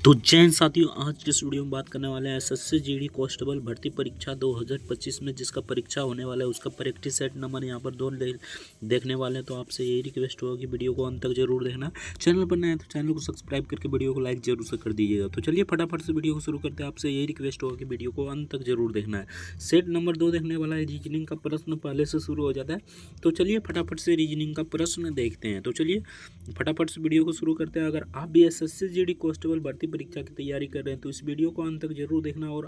तो जय हिंद साथियों, आज के इस वीडियो में बात करने वाले हैं एसएससी जीडी कांस्टेबल भर्ती परीक्षा 2025 में जिसका परीक्षा होने वाला है उसका प्रैक्टिस सेट नंबर यहाँ पर देखने वाले हैं। तो आपसे यही रिक्वेस्ट होगा कि वीडियो को अंत तक जरूर देखना। चैनल पर नए हैं तो चैनल को सब्सक्राइब करके वीडियो को लाइक जरूर से कर दीजिएगा। तो चलिए फटाफट से वीडियो को शुरू करते हैं। आपसे यही रिक्वेस्ट होगा कि वीडियो को अंत तक जरूर देखना है। सेट नंबर 2 देखने वाला है। रीजनिंग का प्रश्न पहले से शुरू हो जाता है, तो चलिए फटाफट से रीजनिंग का प्रश्न देखते हैं। तो चलिए फटाफट से वीडियो को शुरू करते हैं। अगर आप भी एसएससी जीडी कांस्टेबल भर्ती परीक्षा की तैयारी कर रहे हैं तो इस वीडियो को अंत तक जरूर देखना और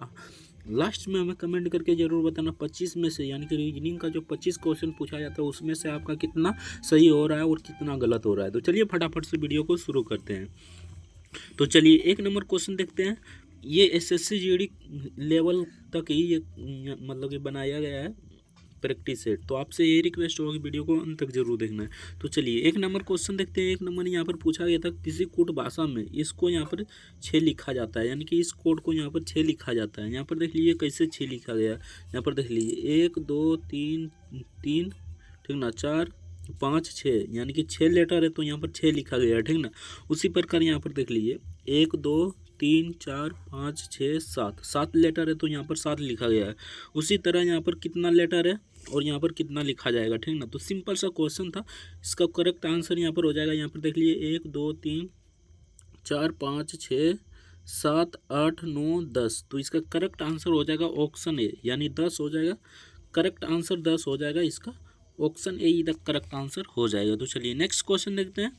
लास्ट में हमें कमेंट करके जरूर बताना 25 में से, यानी कि रीजनिंग का जो 25 क्वेश्चन पूछा जाता है उसमें से आपका कितना सही हो रहा है और कितना गलत हो रहा है। तो चलिए फटाफट से वीडियो को शुरू करते हैं। तो चलिए 1 नंबर क्वेश्चन देखते हैं। ये एसएससी जीडी लेवल तक ही ये मतलब कि बनाया गया है प्रैक्टिस सेट। तो आपसे ये रिक्वेस्ट होगा कि वीडियो को अंत तक जरूर देखना है। तो चलिए 1 नंबर क्वेश्चन देखते हैं। 1 नंबर यहाँ पर पूछा गया था किसी कूट भाषा में इसको यहाँ पर 6 लिखा जाता है, यानी कि इस कोड को यहाँ पर 6 लिखा जाता है। यहाँ पर देख लीजिए कैसे 6 लिखा गया है। यहाँ पर देख लीजिए 1 2 3 3 ठीक ना, 4 5 6, यानी कि 6 लेटर है तो यहाँ पर 6 लिखा गया है, ठीक ना। उसी प्रकार यहाँ पर देख लीजिए 1 2 3 4 5 6 7, 7 लेटर है तो यहाँ पर 7 लिखा गया है। उसी तरह यहाँ पर कितना लेटर है और यहाँ पर कितना लिखा जाएगा, ठीक ना। तो सिंपल सा क्वेश्चन था। इसका करेक्ट आंसर यहाँ पर हो जाएगा, यहाँ पर देख लीजिए 1 2 3 4 5 6 7 8 9 10। तो इसका करेक्ट आंसर हो जाएगा ऑप्शन ए, यानी 10 हो जाएगा। करेक्ट आंसर 10 हो जाएगा, इसका ऑप्शन ए इधर करेक्ट आंसर हो जाएगा। तो चलिए नेक्स्ट क्वेश्चन देखते हैं।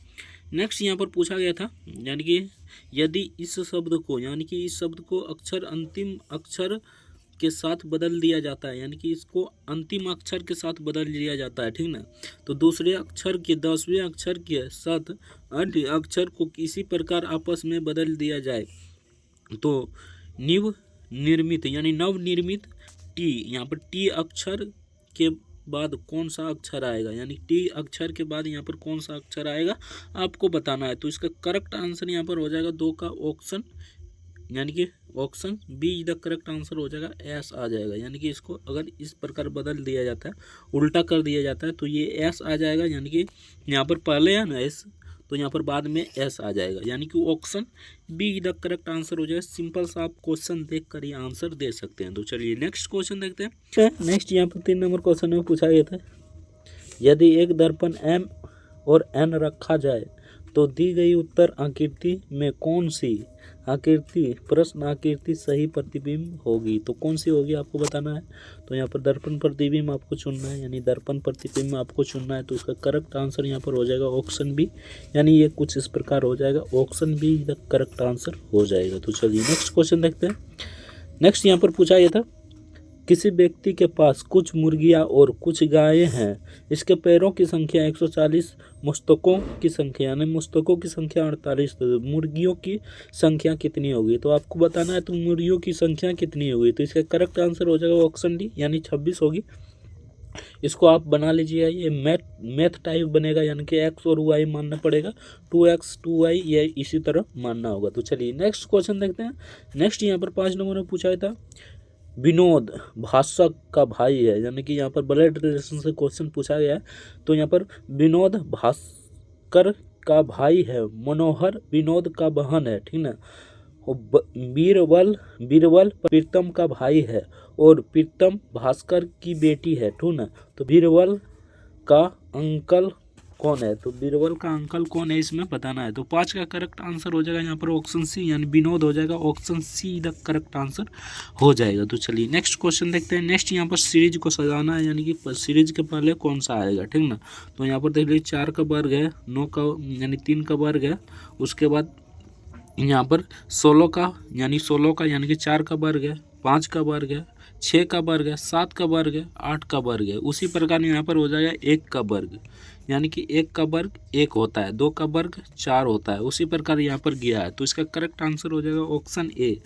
नेक्स्ट यहाँ पर पूछा गया था, यानी कि यदि इस शब्द को, यानी कि इस शब्द को अक्षर अंतिम अक्षर के साथ बदल दिया जाता है, यानी कि इसको अंतिम अक्षर के साथ बदल दिया जाता है, ठीक ना। तो दूसरे अक्षर के 10वें अक्षर के साथ अन्य अक्षर को किसी प्रकार आपस में बदल दिया जाए तो नवनिर्मित, यानी नवनिर्मित टी, यहाँ पर टी अक्षर के बाद कौन सा अक्षर आएगा, यानी टी अक्षर के बाद यहाँ पर कौन सा अक्षर आएगा आपको बताना है। तो इसका करेक्ट आंसर यहाँ पर हो जाएगा 2 का ऑप्शन, यानी कि ऑप्शन बी इधर करेक्ट आंसर हो जाएगा, एस आ जाएगा। यानी कि इसको अगर इस प्रकार बदल दिया जाता है, उल्टा कर दिया जाता है तो ये एस आ जाएगा, यानी कि यहाँ पर पहले है ना एस, तो यहाँ पर बाद में एस आ जाएगा, यानी कि ऑप्शन बी इधर करेक्ट आंसर हो जाएगा। सिंपल सा आप क्वेश्चन देख कर ये आंसर दे सकते हैं। तो चलिए नेक्स्ट क्वेश्चन देखते हैं। नेक्स्ट यहाँ पर 3 नंबर क्वेश्चन में पूछा गया था, यदि एक दर्पण एम और एन रखा जाए तो दी गई उत्तर आकृति में कौन सी आकृति प्रश्न आकृति सही प्रतिबिंब होगी। तो कौन सी होगी आपको बताना है। तो यहाँ पर दर्पण प्रतिबिंब आपको चुनना है, यानी दर्पण प्रतिबिंब आपको चुनना है। तो इसका करेक्ट आंसर यहाँ पर हो जाएगा ऑप्शन बी, यानी ये कुछ इस प्रकार हो जाएगा, ऑप्शन बी इधर करेक्ट आंसर हो जाएगा। तो चलिए नेक्स्ट क्वेश्चन देखते हैं। नेक्स्ट यहाँ पर पूछा गया था, किसी व्यक्ति के पास कुछ मुर्गियां और कुछ गायें हैं, इसके पैरों की संख्या 140, मस्तकों की संख्या, यानी मस्तकों की संख्या 48, तो मुर्गियों की संख्या कितनी होगी। तो आपको बताना है तो मुर्गियों की संख्या कितनी होगी। तो इसका करेक्ट आंसर हो जाएगा ऑप्शन डी, यानी 26 होगी। इसको आप बना लीजिए, ये मैथ टाइप बनेगा, यानी कि एक्स और वाई मानना पड़ेगा, 2x 2y ये इसी तरह मानना होगा। तो चलिए नेक्स्ट क्वेश्चन देखते हैं। नेक्स्ट यहाँ पर 5 नंबर में पूछा था, विनोद भास्कर का भाई है, यानी कि यहाँ पर ब्लड रिलेशन से क्वेश्चन पूछा गया है। तो यहाँ पर विनोद भास्कर का भाई है, मनोहर विनोद का बहन है, ठीक ना। बीरबल प्रीतम का भाई है और प्रीतम भास्कर की बेटी है, ठीक ना। तो बीरबल का अंकल कौन है, तो बीरबल का अंकल कौन है इसमें बताना है। तो 5 का करेक्ट आंसर हो जाएगा यहाँ पर ऑप्शन सी, यानी विनोद हो जाएगा, ऑप्शन सी इधर करेक्ट आंसर हो जाएगा। तो चलिए नेक्स्ट क्वेश्चन देखते हैं। नेक्स्ट यहाँ पर सीरीज को सजाना है, यानी कि सीरीज के पहले कौन सा आएगा, ठीक ना। तो यहाँ पर देख लीजिए 4 का वर्ग है, 9 का यानी 3 का वर्ग है, उसके बाद यहाँ पर 16 का, यानी 16 का यानी कि 4 का वर्ग है, 5 का वर्ग है, 6 का वर्ग है, 7 का वर्ग है, 8 का वर्ग है। उसी प्रकार यहाँ पर हो जाएगा 1 का वर्ग, यानी कि 1 का वर्ग 1 होता है, 2 का वर्ग 4 होता है। उसी प्रकार यहाँ पर गया है, तो इसका करेक्ट आंसर हो जाएगा ऑप्शन ए,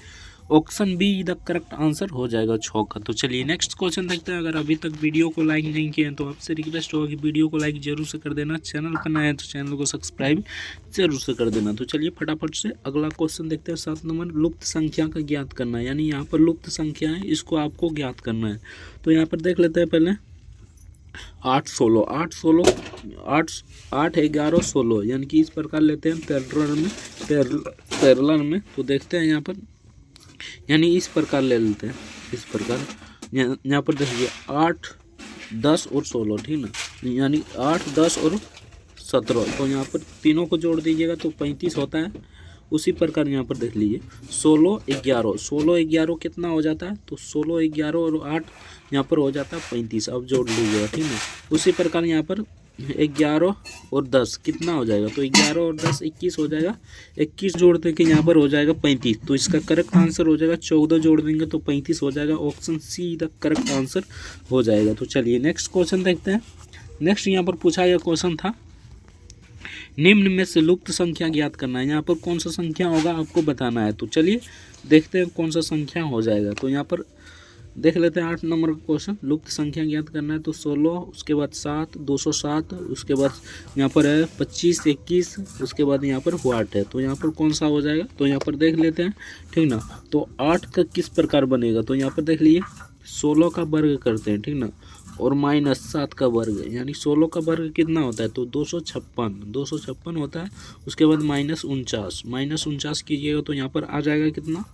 ऑप्शन बी इधर करेक्ट आंसर हो जाएगा 6 का। तो चलिए नेक्स्ट क्वेश्चन देखते हैं। अगर अभी तक वीडियो को लाइक नहीं किए हैं तो आपसे रिक्वेस्ट होगा कि वीडियो को लाइक जरूर से कर देना, चैनल पर नए हैं तो चैनल को सब्सक्राइब जरूर से कर देना। तो चलिए फटाफट से अगला क्वेश्चन देखते हैं। 7 नंबर, लुप्त संख्या का ज्ञात करना है, यानी यहाँ पर लुप्त संख्या है, इसको आपको ज्ञात करना है। तो यहाँ पर देख लेते हैं पहले 8 16 8 16 8 8 11 16, यानी कि इस प्रकार लेते हैं पैरेलल में पैरेलल में। तो देखते हैं यहाँ पर, यानी इस प्रकार ले लेते हैं, इस प्रकार यहाँ पर देखिए 8, 10 और 16, ठीक ना, यानी 8, 10 और 17। तो यहाँ पर तीनों को जोड़ दीजिएगा तो 35 होता है। उसी प्रकार यहाँ पर देख लीजिए 16, 11, 16, 11 कितना हो जाता है, तो 16, 11 और 8 यहाँ पर हो जाता है 35। अब जोड़ लीजिएगा, ठीक है। उसी प्रकार यहाँ पर 11 और 10 कितना हो जाएगा, तो 11 और 10 21 हो जाएगा। 21 जोड़ते कि यहाँ पर हो जाएगा 35। तो इसका करेक्ट आंसर हो जाएगा 14 जोड़ देंगे तो 35 हो जाएगा। Option see the correct answer हो जाएगा। तो चलिए नेक्स्ट क्वेश्चन देखते हैं। नेक्स्ट यहाँ पर पूछा गया क्वेश्चन था, निम्न में से लुप्त संख्या ज्ञात करना है। यहाँ पर कौन सा संख्या होगा आपको बताना है। तो चलिए देखते हैं कौन सा संख्या हो जाएगा। तो यहाँ पर देख लेते हैं 8 नंबर का क्वेश्चन, लुप्त संख्या ज्ञात करना है। तो 16, उसके बाद 7, 207, उसके बाद यहाँ पर है 25, 21, उसके बाद यहाँ पर 8 है। तो यहाँ पर कौन सा हो जाएगा, तो यहाँ पर देख लेते हैं, ठीक ना। तो 8 का किस प्रकार बनेगा, तो यहाँ पर देख लीजिए 16 का वर्ग करते हैं, ठीक ना, और -7 का वर्ग, यानी 16 का वर्ग कितना होता है, तो 256 होता है। उसके बाद -49 कीजिएगा तो यहाँ पर आ जाएगा कितना,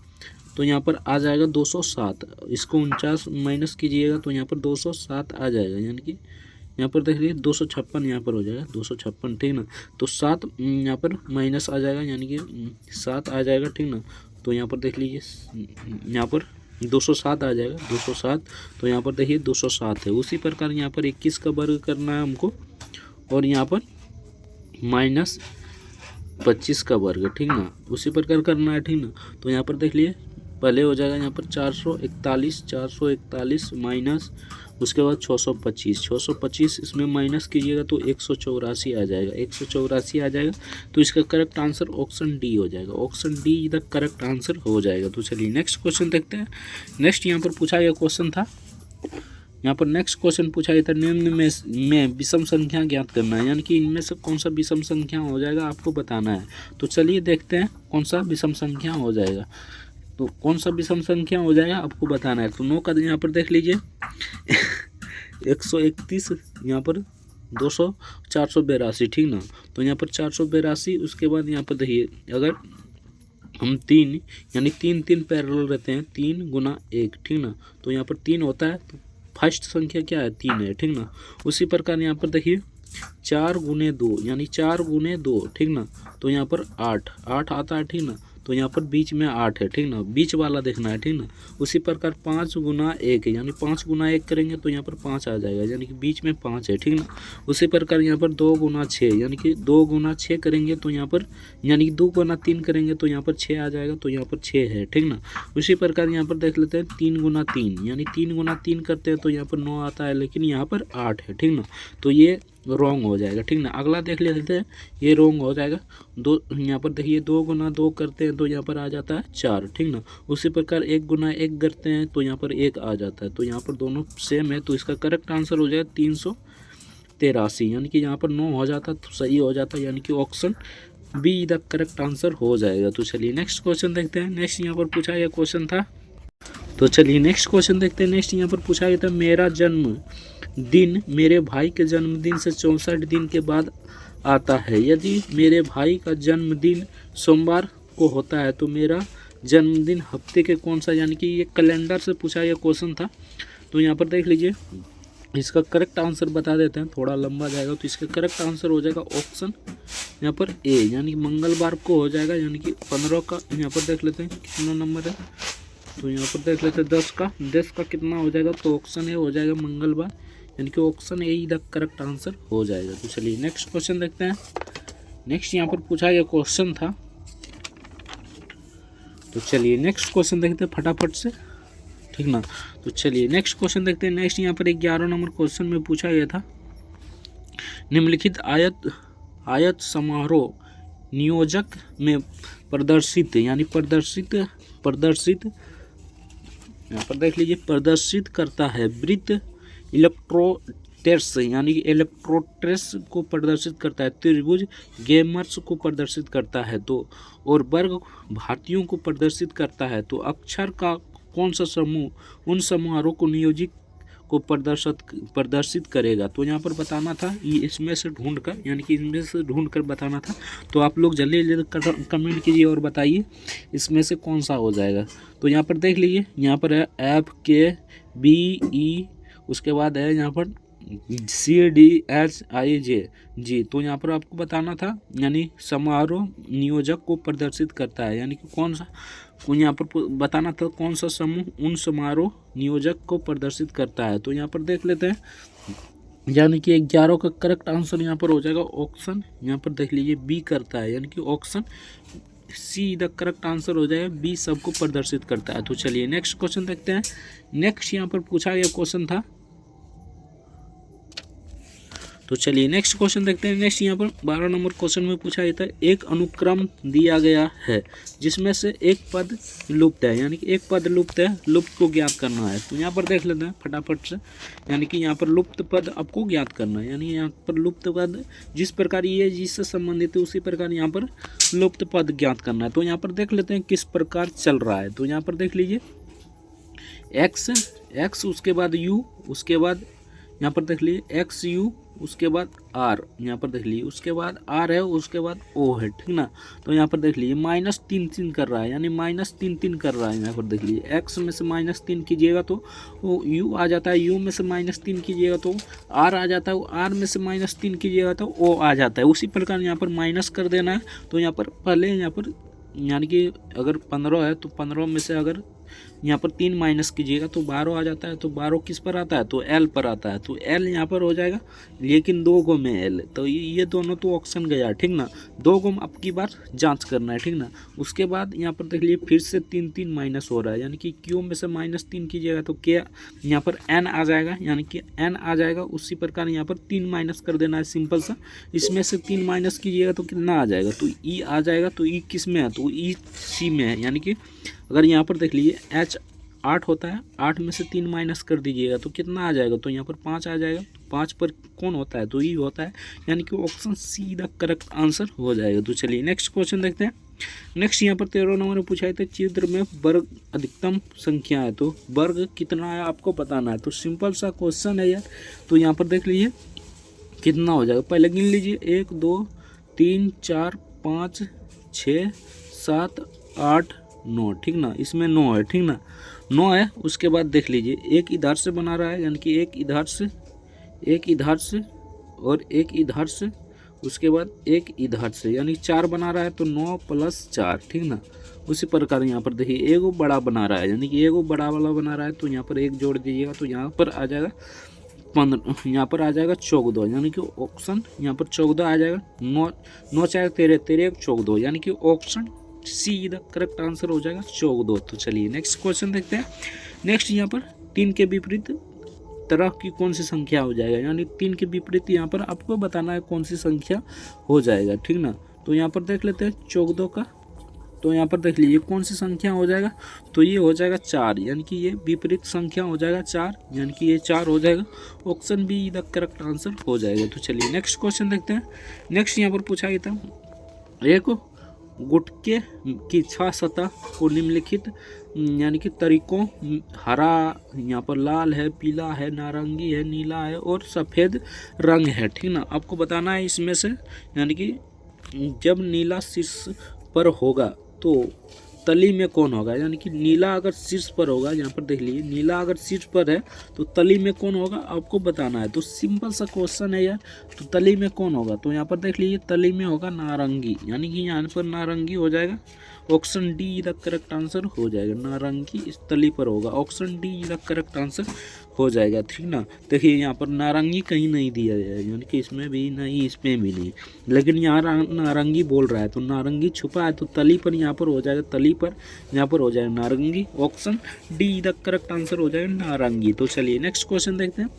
तो यहाँ पर आ जाएगा 207। इसको 49 माइनस कीजिएगा तो यहाँ पर 207 आ जाएगा, यानी कि यहाँ पर देख लीजिए 256 यहाँ पर हो जाएगा 256, ठीक ना। तो 7 यहाँ पर माइनस आ जाएगा, यानी कि 7 आ जाएगा, ठीक ना। तो यहाँ पर देख लीजिए यहाँ पर 207 आ जाएगा, 207। तो यहाँ पर देखिए 207 है। उसी प्रकार यहाँ पर 21 का वर्ग करना है हमको, और यहाँ पर -25 का वर्ग, ठीक ना, उसी प्रकार करना है, ठीक ना। तो यहाँ पर देख लिए पहले हो जाएगा यहाँ पर 441 माइनस, उसके बाद 625 इसमें माइनस कीजिएगा तो 184 आ जाएगा, 184 आ जाएगा। तो इसका करेक्ट आंसर ऑप्शन डी हो जाएगा। Option D the correct answer हो जाएगा। तो चलिए नेक्स्ट क्वेश्चन देखते हैं। नेक्स्ट यहाँ पर पूछा गया क्वेश्चन था, यहाँ पर नेक्स्ट क्वेश्चन पूछा गया था, निम्न में विषम संख्या ज्ञात करना है, यानी कि इनमें से कौन सा विषम संख्या हो जाएगा आपको बताना है। तो चलिए देखते हैं कौन सा विषम संख्या हो जाएगा। तो कौन सा विषम संख्या हो जाएगा आपको बताना है। तो 9 का यहाँ पर देख लीजिए 131, यहाँ पर 482, ठीक ना। तो यहाँ पर 482, उसके बाद यहाँ पर देखिए अगर हम 3 यानी 3 पैरेलल रहते हैं, 3 गुना 1, ठीक ना। तो यहाँ पर 3 होता है, तो फर्स्ट संख्या क्या है, 3 है, ठीक ना। उसी प्रकार यहाँ पर देखिए 4 गुने 2 यानी 4 गुने 2, ठीक ना। तो यहाँ पर 8 आता है, ठीक ना। तो यहाँ पर बीच में 8 है, ठीक ना, बीच वाला देखना है, ठीक ना। उसी प्रकार 5 गुना 1 यानी 5 गुना 1 करेंगे तो यहाँ पर 5 आ जाएगा, यानी कि बीच में 5 है, ठीक ना। उसी प्रकार यहाँ पर 2 गुना 6 यानी कि 2 गुना 6 करेंगे तो यहाँ पर, यानी कि 2 गुना 3 करेंगे तो यहाँ पर 6 आ जाएगा, तो यहाँ पर 6 है, ठीक ना। उसी प्रकार यहाँ पर देख लेते हैं 3 गुना 3 यानी 3 गुना 3 करते हैं तो यहाँ पर 9 आता है, लेकिन यहाँ पर 8 है, ठीक ना। तो ये रॉन्ग हो जाएगा, ठीक ना। अगला देख लेते हैं, ये रॉन्ग हो जाएगा। यहाँ पर देखिए 2 गुना 2 करते हैं तो यहाँ पर आ जाता है 4, ठीक ना। उसी प्रकार 1 गुना 1 करते हैं तो यहाँ पर 1 आ जाता है। तो यहाँ पर दोनों सेम है, तो इसका करेक्ट आंसर हो जाएगा 383, यानी कि यहाँ पर 9 हो जाता तो सही हो जाता, यानी कि option be the correct answer हो जाएगा। तो चलिए नेक्स्ट क्वेश्चन देखते हैं। नेक्स्ट यहाँ पर पूछा गया क्वेश्चन था, तो चलिए नेक्स्ट क्वेश्चन देखते हैं। नेक्स्ट यहाँ पर पूछा गया था, मेरा जन्म दिन मेरे भाई के जन्मदिन से 64 दिन के बाद आता है। यदि मेरे भाई का जन्मदिन सोमवार को होता है तो मेरा जन्मदिन हफ्ते के कौन सा, यानी कि ये कैलेंडर से पूछा गया क्वेश्चन था। तो यहाँ पर देख लीजिए, इसका करेक्ट आंसर बता देते हैं, थोड़ा लंबा जाएगा। तो इसका करेक्ट आंसर हो जाएगा ऑप्शन यहाँ पर ए, यानी कि मंगलवार को हो जाएगा, यानी कि 15 का। यहाँ पर देख लेते हैं कितना नंबर है, तो यहाँ पर देख लेते हैं 10 का कितना हो जाएगा, तो ऑप्शन ए हो जाएगा मंगलवार, यानी कि option A the correct answer हो जाएगा। तो चलिए नेक्स्ट क्वेश्चन देखते हैं। नेक्स्ट यहाँ पर पूछा गया क्वेश्चन था, तो चलिए नेक्स्ट क्वेश्चन देखते हैं फटाफट से, ठीक ना। तो चलिए नेक्स्ट क्वेश्चन देखते हैं। नेक्स्ट यहाँ पर 11 नंबर क्वेश्चन में पूछा गया था, निम्नलिखित आयत समारोह नियोजक में प्रदर्शित, यानी प्रदर्शित यहाँ पर देख लीजिए प्रदर्शित करता है। वृत्त इलेक्ट्रोटेट्स यानी कि इलेक्ट्रोट्रेस को प्रदर्शित करता है। त्रिभुज गेमर्स को प्रदर्शित करता है, तो और वर्ग भारतीयों को प्रदर्शित करता है। तो अक्षर का कौन सा समूह उन समारोह को को प्रदर्शित करेगा। तो यहाँ पर बताना था ये इसमें से ढूंढ कर, यानी कि इनमें से ढूंढ कर बताना था। तो आप लोग जल्दी जल्दी कमेंट कीजिए और बताइए इसमें से कौन सा हो जाएगा। तो यहाँ पर देख लीजिए, यहाँ पर है FKBE, उसके बाद है यहाँ पर CDHIJ। तो यहाँ पर आपको बताना था, यानी समारोह नियोजक को प्रदर्शित करता है, यानी कि कौन सा, यहाँ पर बताना था कौन सा समूह उन समारोह नियोजक को प्रदर्शित करता है। तो यहाँ पर देख लेते हैं, यानी कि 11 का करेक्ट आंसर यहाँ पर हो जाएगा ऑप्शन, यहाँ पर देख लीजिए B करता है, यानी कि option C the correct answer हो जाएगा, B सबको प्रदर्शित करता है। तो चलिए नेक्स्ट क्वेश्चन देखते हैं। नेक्स्ट यहाँ पर पूछा गया क्वेश्चन था, तो चलिए नेक्स्ट क्वेश्चन देखते हैं। नेक्स्ट यहाँ पर 12 नंबर क्वेश्चन में पूछा जाता है, एक अनुक्रम दिया गया है जिसमें से एक पद लुप्त है, यानी कि एक पद लुप्त है, लुप्त को ज्ञात करना है। तो यहाँ पर देख लेते हैं फटाफट से, यानी कि यहाँ पर लुप्त पद आपको ज्ञात करना है, यानी यहाँ पर लुप्त पद जिस प्रकार ये जिससे संबंधित है उसी प्रकार यहाँ पर लुप्त पद ज्ञात करना है। तो यहाँ पर देख लेते हैं किस प्रकार चल रहा है। तो यहाँ पर देख लीजिए x, उसके बाद u, उसके बाद यहाँ पर देख लीजिए XU, उसके बाद R, यहाँ पर देख लीजिए उसके बाद R है, उसके बाद O है, ठीक ना। तो यहाँ पर देख लीजिए -3 कर रहा है, यानी -3 कर रहा है। यहाँ पर देख लीजिए x में से -3 कीजिएगा तो वो U आ जाता है, U में से -3 कीजिएगा तो R आ जाता है, R में से -3 कीजिएगा तो O आ जाता है। उसी प्रकार यहाँ पर माइनस कर देना है। तो यहाँ पर पहले यहाँ पर यानी कि अगर 15 है तो 15 में से अगर यहाँ पर 3 माइनस कीजिएगा तो 12 आ जाता है। तो 12 किस पर आता है, तो L पर आता है। तो L यहाँ पर हो जाएगा, लेकिन 2 गो में L, तो ये दोनों तो ऑप्शन गया, ठीक ना। 2 गो अब की बार जांच करना है, ठीक ना। उसके बाद यहाँ पर देख लीजिए फिर से 3 माइनस हो रहा है, यानी कि Q में से -3 कीजिएगा तो K यहाँ पर N आ जाएगा, यानी कि N आ जाएगा। उसी प्रकार यहाँ पर 3 माइनस कर देना है, सिंपल सा। इसमें से 3 माइनस कीजिएगा तो कितना आ जाएगा, तो E आ जाएगा। तो E किस में है, तो E C में है, यानी कि अगर यहाँ पर देख लीजिए H 8 होता है, 8 में से 3 माइनस कर दीजिएगा तो कितना आ जाएगा, तो यहाँ पर 5 आ जाएगा। 5 पर कौन होता है, तो E होता है, यानी कि option C the correct answer हो जाएगा। तो चलिए नेक्स्ट क्वेश्चन देखते हैं। नेक्स्ट यहाँ पर 13 नंबर में पूछा था, चित्र में वर्ग अधिकतम संख्या है, तो वर्ग कितना है आपको बताना है। तो सिंपल सा क्वेश्चन है यार। तो यहाँ पर देख लीजिए कितना हो जाएगा, पहले गिन लीजिए 1 2 3 4 5 6 7 8 9, ठीक ना। इसमें 9 है, ठीक ना, 9 है। उसके बाद देख लीजिए एक इधर से बना रहा है, यानी कि एक इधर से और एक इधर से, उसके बाद एक इधर से, यानी 4 बना रहा है। तो 9 + 4, ठीक ना। उसी प्रकार यहाँ पर देखिए एगो बड़ा बना रहा है, यानी कि एगो बड़ा वाला बना रहा है। तो यहाँ पर 1 जोड़ दीजिएगा तो यहाँ पर आ जाएगा 15, यहाँ पर आ जाएगा 14, यानी कि ऑप्शन यहाँ पर 14 आ जाएगा। 9 4 13 13 14, यानी कि option C the correct answer हो जाएगा 14। तो चलिए नेक्स्ट क्वेश्चन देखते हैं। नेक्स्ट यहाँ पर 3 के विपरीत तरह की कौन सी संख्या हो जाएगा, यानी 3 के विपरीत यहाँ पर आपको बताना है कौन सी संख्या हो जाएगा, ठीक ना। तो यहाँ पर देख लेते हैं 14 का, तो यहाँ पर देख लीजिए कौन सी संख्या हो जाएगा, तो ये हो जाएगा 4, यानी कि ये विपरीत संख्या हो जाएगा 4, यानी कि ये 4 हो जाएगा। Option B the correct answer हो जाएगा। तो चलिए नेक्स्ट क्वेश्चन देखते हैं। नेक्स्ट यहाँ पर पूछा गया था, एक गुटके की 6 सतह को निम्नलिखित यानी कि तरीकों, हरा, यहाँ पर लाल है, पीला है, नारंगी है, नीला है और सफ़ेद रंग है, ठीक ना। आपको बताना है इसमें से, यानी कि जब नीला शीर्ष पर होगा तो तली में कौन होगा, यानी कि नीला अगर शीर्ष पर होगा, यहाँ पर देख लीजिए नीला अगर शीर्ष पर है तो तली में कौन होगा आपको बताना है। तो सिंपल सा क्वेश्चन है यार। तो तली में कौन होगा, तो यहाँ पर देख लीजिए तली में होगा नारंगी, यानी कि यहाँ पर नारंगी हो जाएगा। Option D the correct answer हो जाएगा, नारंगी इस तली पर होगा। Option D the correct answer हो जाएगा, ठीक ना। देखिए यहाँ पर नारंगी कहीं नहीं दिया गया है, यानी कि इसमें भी नहीं, इसमें भी नहीं, लेकिन यहाँ नारंगी बोल रहा है। तो नारंगी छुपा है तो तली पर यहाँ पर हो जाएगा, तली पर यहाँ पर हो जाएगा नारंगी। Option D the correct answer हो जाएगा नारंगी। तो चलिए नेक्स्ट क्वेश्चन देखते हैं।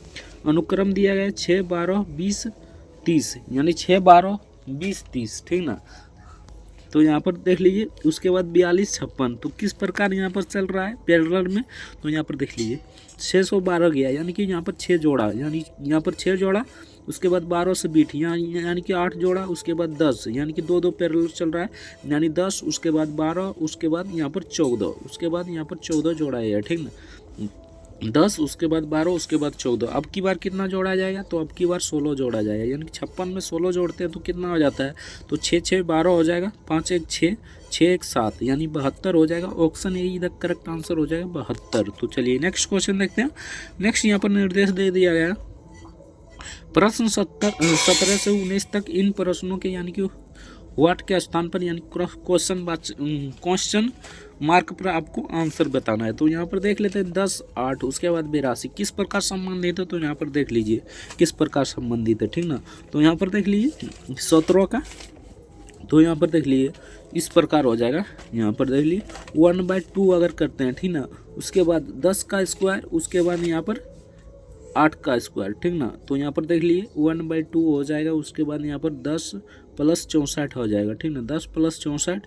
अनुक्रम दिया गया है 6 12 20 30, यानी 6 12 20 30, ठीक ना। तो यहाँ पर देख लीजिए उसके बाद 42 56, तो किस प्रकार यहाँ पर चल रहा है पैरेलल में। तो यहाँ पर देख लीजिए 612 गया, यानी कि यहाँ पर 6 जोड़ा, यानी यहाँ पर 6 जोड़ा, उसके बाद 12 से बीट यानी कि 8 जोड़ा, उसके बाद 10, यानी कि 2 2 पैरेलल चल रहा है, यानी 10, उसके बाद 12, उसके बाद यहाँ पर 14, उसके बाद यहाँ पर 14 जोड़ा है, ठीक ना। 10, उसके बाद 12, उसके बाद 14। अब की बार कितना जोड़ा जाएगा, तो अब की बार 16 जोड़ा जाएगा, यानी कि 56 में 16 जोड़ते हैं तो कितना हो जाता है, तो 6 6 12 हो जाएगा, 5 1 6, 6 1 7, यानी 72 हो जाएगा। ऑप्शन ए इधर करेक्ट आंसर हो जाएगा 72। तो चलिए नेक्स्ट क्वेश्चन देखते हैं। नेक्स्ट यहाँ पर निर्देश दे दिया गया, प्रश्न 17 से 19 तक इन प्रश्नों के यानी कि व्हाट के स्थान पर यानी क्वेश्चन मार्क पर आपको आंसर बताना है। तो यहाँ पर देख लेते हैं 10 8, उसके बाद 82 किस प्रकार संबंधित है, तो यहाँ पर देख लीजिए किस प्रकार संबंधित है, ठीक ना। तो यहाँ पर देख लीजिए 17 का, तो यहाँ पर देख लीजिए इस प्रकार हो जाएगा। यहाँ पर देख लीजिए 1/2 अगर करते हैं, ठीक ना, उसके बाद 10 का स्क्वायर, उसके बाद यहाँ पर 8 का स्क्वायर, ठीक ना। तो यहाँ पर देख लीजिए 1/2 हो जाएगा, उसके बाद यहाँ पर 10 + 64 हो जाएगा, ठीक ना, 10 + 64,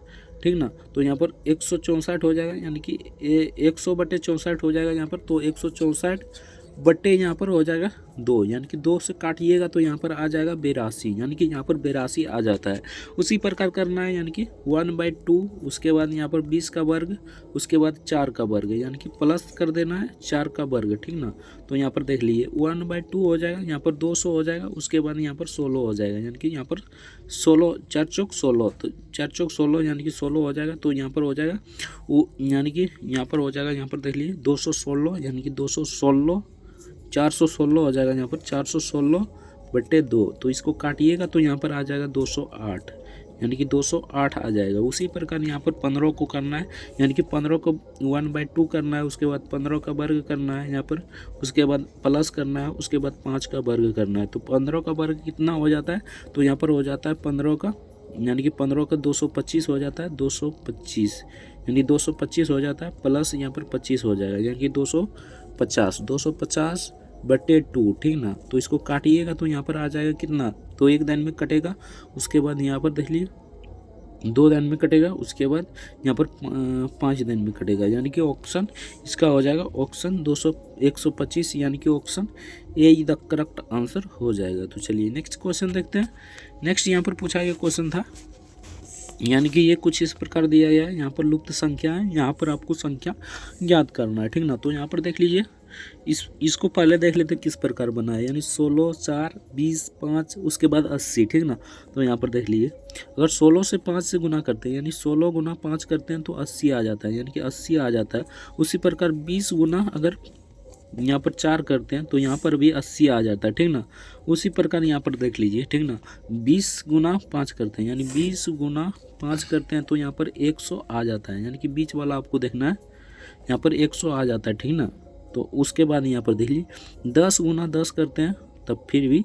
ठीक ना। तो यहाँ पर 164 हो जाएगा, यानी कि 100/64 हो जाएगा यहाँ पर। तो 164 बटे यहाँ पर हो जाएगा 2, यानी कि 2 से काटिएगा तो यहाँ पर आ जाएगा 82, यानी कि यहाँ पर 82 आ जाता है। उसी प्रकार करना है, यानी कि 1/2, उसके बाद यहाँ पर 20 का वर्ग, उसके बाद 4 का वर्ग, यानी कि प्लस कर देना है 4 का वर्ग, ठीक ना। तो यहाँ पर देख लीजिए 1/2 हो जाएगा, यहाँ पर 200 हो जाएगा, उसके बाद यहाँ पर 16 हो जाएगा, यानी कि यहाँ पर 16, 4 चौक 16, तो 4 चौक 16 यानी कि 16 हो जाएगा। तो यहाँ पर हो जाएगा वो, यानी कि यहाँ पर हो जाएगा, यहाँ पर देख लीजिए 216, यानी कि 216, 416 हो जाएगा, यहाँ पर 416/2। तो इसको काटिएगा तो यहाँ पर आ जाएगा 208, यानी कि 208 आ जाएगा। उसी प्रकार यहाँ पर 15 को करना है, यानी कि 15 को 1/2 करना है, उसके बाद 15 का वर्ग करना है यहाँ पर, उसके बाद प्लस करना है, उसके बाद 5 का वर्ग करना है। तो 15 का वर्ग कितना हो जाता है, तो यहाँ पर हो जाता है 15 का, यानी कि 15 का 225 हो जाता है, 225, यानी 225 हो जाता है, प्लस यहाँ पर 25 हो जाएगा, यानी कि 250, 250/2, ठीक ना। तो इसको काटिएगा तो यहाँ पर आ जाएगा कितना, तो 1 दिन में कटेगा, उसके बाद यहाँ पर देख लीजिए 2 दिन में कटेगा, उसके बाद यहाँ पर 5 दिन में कटेगा, यानी कि ऑप्शन इसका हो जाएगा ऑप्शन 125, यानी कि option A the correct answer हो जाएगा। तो चलिए नेक्स्ट क्वेश्चन देखते हैं। नेक्स्ट यहाँ पर पूछा गया क्वेश्चन था, यानी कि ये कुछ इस प्रकार दिया गया है, यहाँ पर लुप्त संख्या है, यहाँ पर आपको संख्या ज्ञात करना है, ठीक ना। तो यहाँ पर देख लीजिए इसको पहले देख लेते किस प्रकार बना है, यानी 16 4 20 5, उसके बाद 80, ठीक ना। तो यहाँ पर देख लीजिए अगर 16 से 5 से गुना करते हैं, यानी 16 गुना 5 करते हैं तो 80 आ जाता है, यानी कि 80 आ जाता है। उसी प्रकार 20 गुना अगर यहाँ पर 4 करते हैं तो यहाँ पर भी 80 आ जाता है, ठीक ना। उसी प्रकार यहाँ पर देख लीजिए, ठीक ना, 20 गुना 5 करते हैं, यानी 20 गुना 5 करते हैं तो यहाँ पर 100 आ जाता है, यानी कि बीच वाला आपको देखना है, यहाँ पर 100 आ जाता है, ठीक ना। तो उसके बाद यहाँ पर देख लीजिए 10 गुना 10 करते हैं तब फिर भी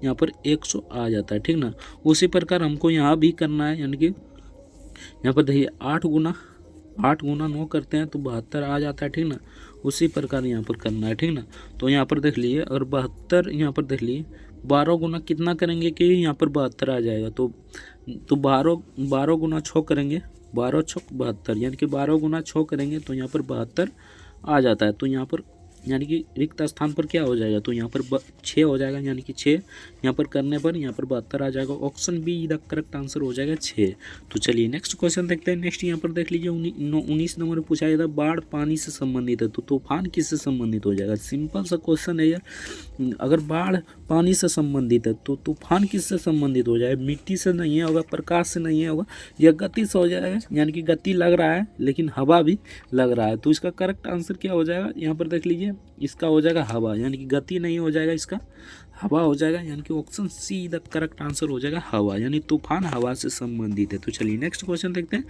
यहाँ पर 100 आ जाता है, ठीक ना। उसी प्रकार हमको यहाँ भी करना है, यानी कि यहाँ पर देखिए 8 गुना 9 करते हैं तो 72 आ जाता है, ठीक ना। उसी प्रकार यहाँ पर करना है, ठीक ना। तो यहाँ पर देख लीजिए अगर 72, यहाँ पर देख लीजिए 12 गुना कितना करेंगे कि यहाँ पर 72 आ जाएगा, तो 12 गुना 6 करेंगे, 12 6 72, यानी कि 12 गुना 6 करेंगे तो यहाँ पर 72 आ जाता है। तो यहाँ पर यानी कि रिक्त स्थान पर क्या हो जाएगा, तो यहाँ पर 6 हो जाएगा, यानी कि 6 यहाँ पर करने पर यहाँ पर 72 आ जाएगा। Option be the correct answer हो जाएगा 6। तो चलिए नेक्स्ट क्वेश्चन देखते हैं। नेक्स्ट यहाँ पर देख लीजिए 19 नंबर पूछा गया था, बाढ़ पानी से संबंधित है तो तूफान किससे संबंधित हो जाएगा। सिंपल सा क्वेश्चन है यार, अगर बाढ़ पानी से संबंधित है तो तूफान किससे संबंधित हो जाएगा। मिट्टी से नहीं होगा, प्रकाश से नहीं होगा, या गति से हो जाएगा, यानी कि गति लग रहा है लेकिन हवा भी लग रहा है। तो इसका करेक्ट आंसर क्या हो जाएगा, यहाँ पर देख लीजिए इसका हो जाएगा हवा, यानी कि गति नहीं हो जाएगा, इसका हवा हो जाएगा, यानी कि option see the correct answer हो जाएगा हवा, यानी तूफान हवा से संबंधित है। तो चलिए नेक्स्ट क्वेश्चन देखते हैं।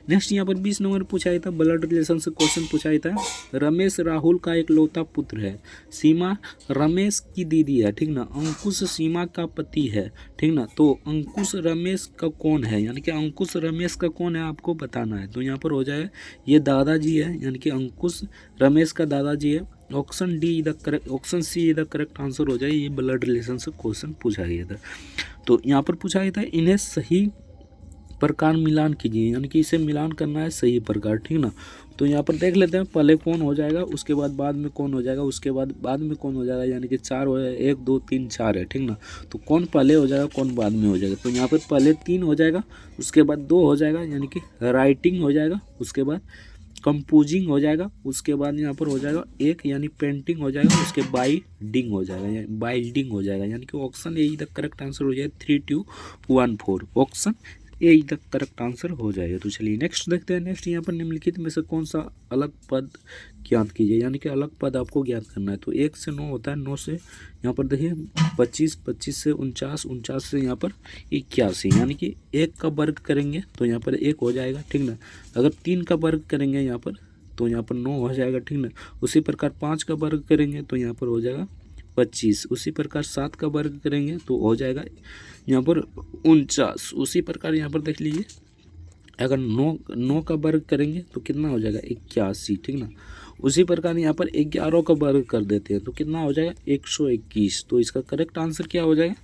नेक्स्ट यहाँ पर 20 नंबर पूछा था, ब्लड रिलेशन से क्वेश्चन पूछा था। रमेश राहुल का एक लौता पुत्र है, सीमा रमेश की दीदी है, ठीक ना। अंकुश सीमा का पति है, ठीक ना। तो अंकुश रमेश का कौन है, यानी कि अंकुश रमेश का कौन है आपको बताना है। तो यहाँ पर हो जाएगा ये दादाजी है, यानी कि अंकुश रमेश का दादाजी है। Option D the correct, option see the correct answer हो जाए। ये ब्लड रिलेशन से क्वेश्चन पूछा गया था। तो यहाँ पर पूछा गया था इन्हें सही प्रकार मिलान कीजिए, यानी कि इसे मिलान करना है सही प्रकार, ठीक ना। तो यहाँ पर देख लेते हैं, पहले कौन हो जाएगा, उसके बाद में कौन हो जाएगा, उसके बाद में कौन हो जाएगा, यानी कि 4 हो जाएगा, 1 2 3 4 है, ठीक ना। तो कौन पहले हो जाएगा कौन बाद में हो जाएगा। तो यहाँ पर पहले 3 हो जाएगा, उसके बाद 2 हो जाएगा, यानी कि राइटिंग हो जाएगा, उसके बाद कंपोजिंग हो जाएगा, उसके बाद यहाँ पर हो जाएगा एक यानी पेंटिंग हो जाएगा, उसके बाइडिंग हो जाएगा, बाइडिंग हो जाएगा, यानी कि option A the correct answer हो जाएगा 3214। Option A the correct answer हो जाएगा। तो चलिए नेक्स्ट देखते हैं। नेक्स्ट यहाँ पर निम्नलिखित में से कौन सा अलग पद ज्ञात कीजिए, यानी कि अलग पद आपको ज्ञात करना है। तो 1 से 9 होता है, 9 से यहाँ पर देखिए 25, 25 से 49, 49 से यहाँ पर 81, यानी कि 1 का वर्ग करेंगे तो यहाँ पर 1 हो जाएगा, ठीक ना। अगर 3 का वर्ग करेंगे यहाँ पर तो यहाँ पर 9 हो जाएगा, ठीक ना। उसी प्रकार 5 का वर्ग करेंगे तो यहाँ पर हो जाएगा 25। उसी प्रकार 7 का वर्ग करेंगे तो हो जाएगा यहाँ पर 49। उसी प्रकार यहाँ पर देख लीजिए, अगर 9 का वर्ग करेंगे तो कितना हो जाएगा 81, ठीक ना। उसी प्रकार यहाँ पर 11 का वर्ग कर देते हैं तो कितना हो जाएगा 121। तो इसका करेक्ट आंसर क्या हो जाएगा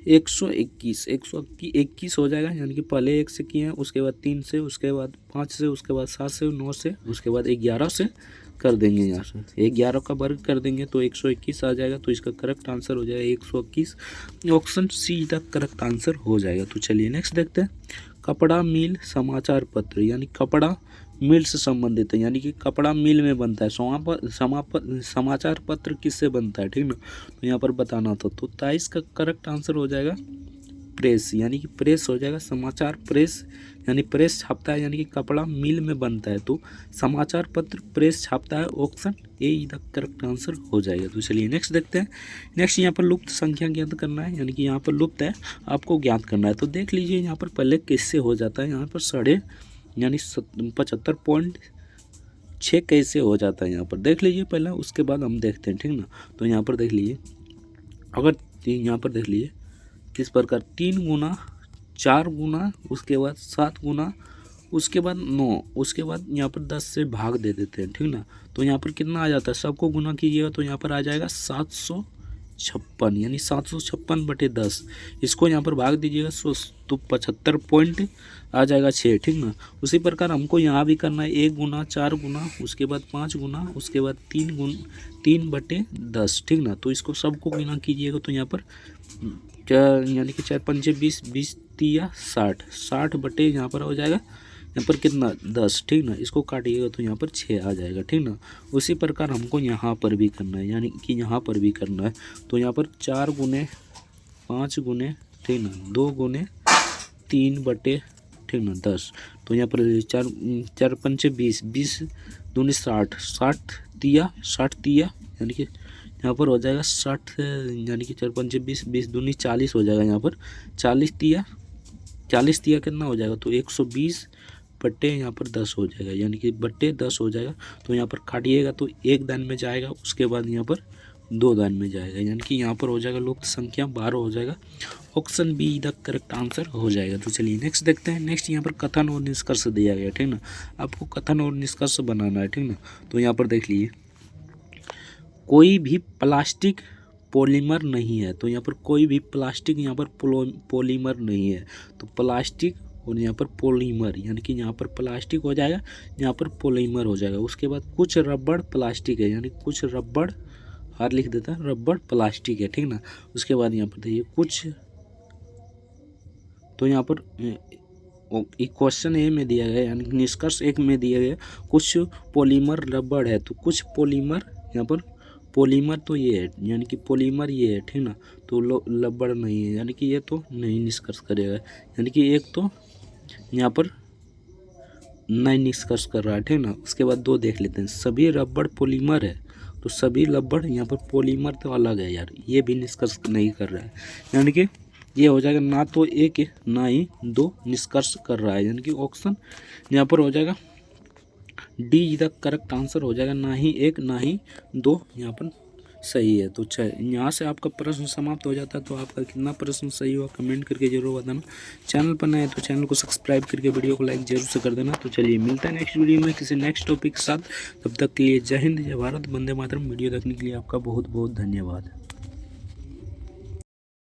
121, 121 हो जाएगा, यानी कि पहले 1 से किए हैं, उसके बाद 3 से, उसके बाद 5 से, उसके बाद 7 से, 9 से, उसके बाद 11 से कर देंगे। यहाँ से 11 का वर्ग कर देंगे तो 121 आ जाएगा। तो इसका करेक्ट आंसर हो जाएगा 121। Option see the correct answer हो जाएगा। तो चलिए नेक्स्ट देखते हैं। कपड़ा मिल समाचार पत्र, यानी कपड़ा मिल से संबंधित है, यानी कि कपड़ा मिल में बनता है। समाचार पत्र किससे बनता है, ठीक ना। तो यहाँ पर बताना था। तो 23 का करेक्ट आंसर हो जाएगा प्रेस, यानी कि प्रेस हो जाएगा। समाचार प्रेस यानी प्रेस छापता है, यानी कि कपड़ा मिल में बनता है तो समाचार पत्र प्रेस छापता है। Option A the correct answer हो जाएगा। तो चलिए नेक्स्ट देखते हैं। नेक्स्ट यहाँ पर लुप्त संख्या ज्ञात करना है, यानी कि यहाँ पर लुप्त है आपको ज्ञात करना है। तो देख लीजिए यहाँ पर पहले किससे हो जाता है, यहाँ पर 75.6 कैसे हो जाता है, यहाँ पर देख लीजिए पहले, उसके बाद हम देखते हैं, ठीक ना। तो यहाँ पर देख लीजिए, अगर यहाँ पर देख लीजिए किस प्रकार 3 गुना, 4 गुना, उसके बाद 7 गुना, उसके बाद 9, उसके बाद यहाँ पर 10 से भाग दे देते हैं, ठीक ना। तो यहाँ पर कितना आ जाता है, सबको गुना कीजिएगा तो यहाँ पर आ जाएगा 756, यानी 756/10। इसको यहाँ पर भाग दीजिएगा तो 75 पॉइंट आ जाएगा 6, ठीक ना। उसी प्रकार हमको यहाँ भी करना है 1 गुना, 4 गुना, उसके बाद 5 गुना, उसके बाद 3/10, ठीक ना। तो इसको सबको गुना कीजिएगा तो यहाँ पर यानी कि 4 पंचे 20, 20 तिया 60, 60 यहाँ पर हो जाएगा, यहाँ पर कितना 10, ठीक ना। इसको काटिएगा तो यहाँ पर 6 आ जाएगा, ठीक ना। उसी प्रकार हमको यहाँ पर भी करना है, यानी कि यहाँ पर भी करना है। तो यहाँ पर 4 गुने 5 गुने, ठीक ना, 2 गुने 3/, ठीक ना, 10। तो यहाँ पर 4 पंचे 20, 20 दूनी 60, 60 तिया, यानी कि यहाँ पर हो जाएगा 60, यानी कि 4 पंचे 20, 20 दूनी 40 हो जाएगा। यहाँ पर 40 तिया कितना हो जाएगा, तो 120 बट्टे यहाँ पर 10 हो जाएगा, यानी कि बट्टे 10 हो जाएगा। तो यहाँ पर काटिएगा तो 1 दान में जाएगा, उसके बाद यहाँ पर 2 दान में जाएगा, यानी कि यहाँ पर हो जाएगा लुप्त संख्या 12 हो जाएगा। Option be the correct answer हो जाएगा। तो चलिए नेक्स्ट देखते हैं। नेक्स्ट यहाँ पर कथन और निष्कर्ष दिया गया, ठीक ना। आपको कथन और निष्कर्ष बनाना है, ठीक ना। तो यहाँ पर देख लीजिए, कोई भी प्लास्टिक पॉलीमर नहीं है। तो यहाँ पर कोई भी प्लास्टिक यहाँ पर पॉलीमर नहीं है। तो प्लास्टिक और यहाँ पर पॉलीमर, यानी कि यहाँ पर प्लास्टिक हो जाएगा, यहाँ पर पॉलीमर हो जाएगा। उसके बाद कुछ रबड़ प्लास्टिक है, यानी कुछ रबड़, हार लिख देता है, रबड़ प्लास्टिक है, ठीक ना। उसके बाद यहाँ पर देखिए कुछ, तो यहाँ पर क्वेश्चन ए में दिया गया, यानी निष्कर्ष 1 में दिया गया कुछ पॉलीमर रबड़ है। तो कुछ पॉलीमर, यहाँ पर पॉलीमर तो ये है, यानी कि पॉलीमर ये है, ठीक ना। तो रबड़ नहीं है, यानी कि ये तो नहीं निष्कर्ष करेगा, यानी कि एक तो यहाँ पर नहीं निष्कर्ष कर रहा है, ठीक ना। उसके बाद 2 देख लेते हैं, सभी रबड़ पॉलीमर है। तो सभी रबड़, यहाँ पर पॉलीमर तो अलग है यार, ये भी निष्कर्ष नहीं कर रहा है, यानी कि ये हो जाएगा ना तो 1 ना ही 2 निष्कर्ष कर रहा है, यानी कि ऑप्शन यहाँ पर हो जाएगा डी द करेक्ट आंसर हो जाएगा, ना ही 1 ना ही 2 यहाँ पर सही है। तो यहाँ से आपका प्रश्न समाप्त हो जाता है। तो आपका कितना प्रश्न सही हुआ कमेंट करके जरूर बताना। चैनल पर नए तो चैनल को सब्सक्राइब करके वीडियो को लाइक जरूर से कर देना। तो चलिए मिलता है नेक्स्ट वीडियो में किसी नेक्स्ट टॉपिक के साथ। तब तक के लिए जय हिंद, जय भारत, वंदे मातरम। वीडियो देखने के लिए आपका बहुत बहुत धन्यवाद।